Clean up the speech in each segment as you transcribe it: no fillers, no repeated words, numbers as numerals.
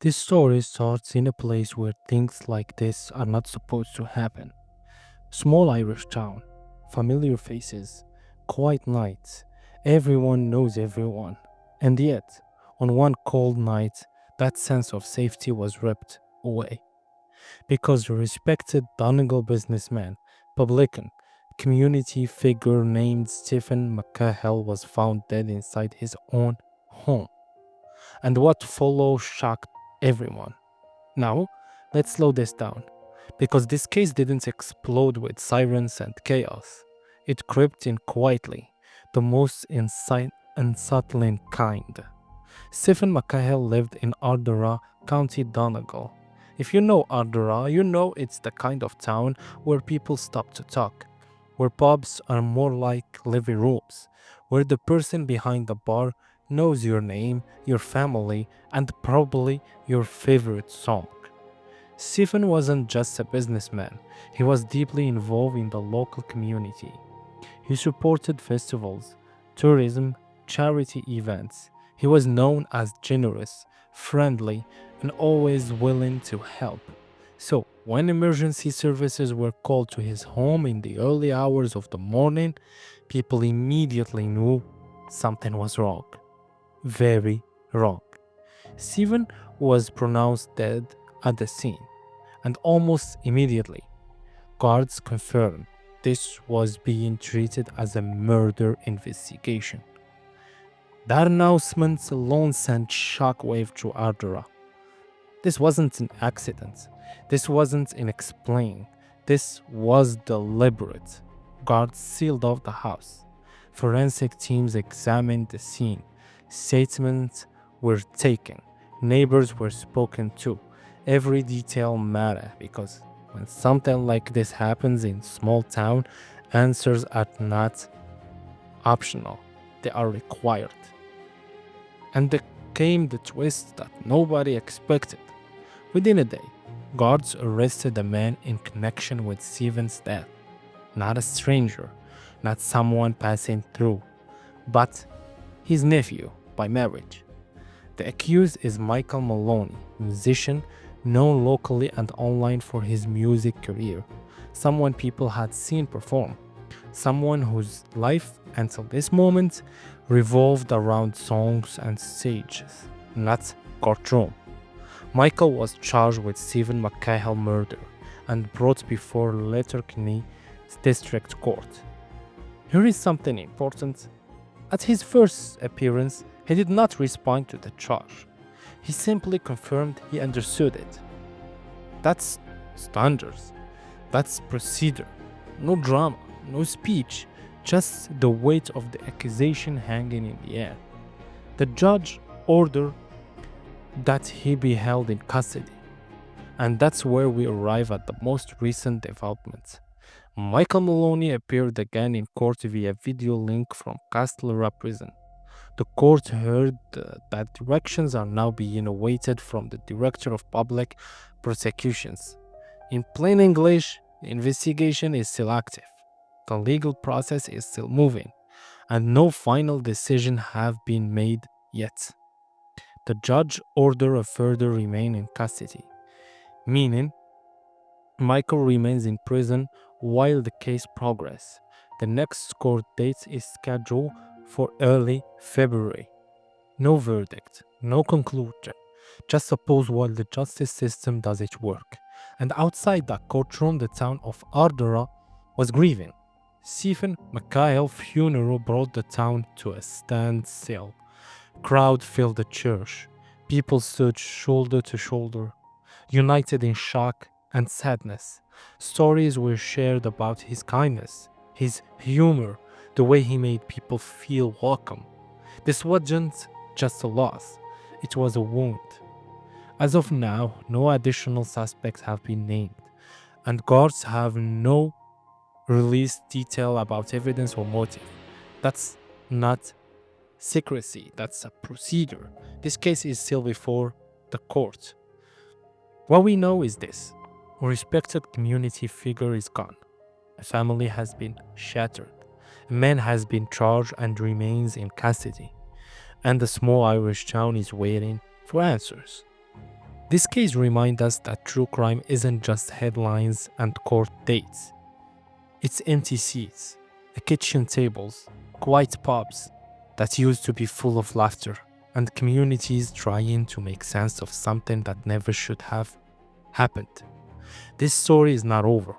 This story starts in a place where things like this are not supposed to happen. Small Irish town, familiar faces, quiet nights, everyone knows everyone. And yet, on one cold night, that sense of safety was ripped away because the respected Donegal businessman, publican, community figure named Stephen McCahill was found dead inside his own home. And what followed shocked everyone. Now, let's slow this down, because this case didn't explode with sirens and chaos. It crept in quietly, the most unsettling kind. Stephen McCahill lived in Ardara, County Donegal. If you know Ardara, you know it's the kind of town where people stop to talk, where pubs are more like living rooms, where the person behind the bar knows your name, your family, and probably your favorite song. Stephen wasn't just a businessman, he was deeply involved in the local community. He supported festivals, tourism, charity events. He was known as generous, friendly, and always willing to help. So, when emergency services were called to his home in the early hours of the morning, people immediately knew something was wrong. Very wrong. Stephen was pronounced dead at the scene, and almost immediately, guards confirmed this was being treated as a murder investigation. That announcement alone sent shockwave through Ardara. This wasn't an accident. This wasn't unexplained. This was deliberate. Guards sealed off the house. Forensic teams examined the scene. Statements were taken. Neighbors were spoken to. Every detail mattered because when something like this happens in small town, answers are not optional. They are required. And there came the twist that nobody expected. Within a day, guards arrested a man in connection with Stephen's death. Not a stranger, not someone passing through, but his nephew by marriage. The accused is Michael Maloney, musician known locally and online for his music career, someone people had seen perform, someone whose life until this moment revolved around songs and stages, not courtroom. Michael was charged with Stephen McCahill murder and brought before Letterkenny District Court. Here is something important. At his first appearance, he did not respond to the charge. He simply confirmed he understood it. That's standards. That's procedure. No drama, no speech, just the weight of the accusation hanging in the air. The judge ordered that he be held in custody. And that's where we arrive at the most recent developments. Michael Maloney appeared again in court via video link from Castlera prison. The court heard that directions are now being awaited from the Director of Public Prosecutions. In plain English, the investigation is still active. The legal process is still moving, and no final decision have been made yet. The judge ordered a further remain in custody, meaning Michael remains in prison while the case progresses. The next court date is scheduled for early February. No verdict, no conclusion, just a pause while the justice system does its work. And outside that courtroom, the town of Ardara was grieving. Stephen McCahill's funeral brought the town to a standstill. Crowd filled the church. People stood shoulder to shoulder, united in shock and sadness. Stories were shared about his kindness, his humor, the way he made people feel welcome. This wasn't just a loss, it was a wound. As of now, no additional suspects have been named, and guards have no released detail about evidence or motive. That's not secrecy, that's a procedure. This case is still before the court. What we know is this: a respected community figure is gone. A family has been shattered. A man has been charged and remains in custody. And the small Irish town is waiting for answers. This case reminds us that true crime isn't just headlines and court dates. It's empty seats, kitchen tables, quiet pubs that used to be full of laughter, and communities trying to make sense of something that never should have happened. This story is not over,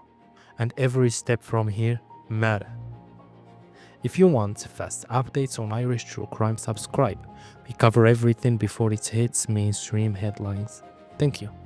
and every step from here matters. If you want fast updates on Irish true crime, subscribe. We cover everything before it hits mainstream headlines. Thank you.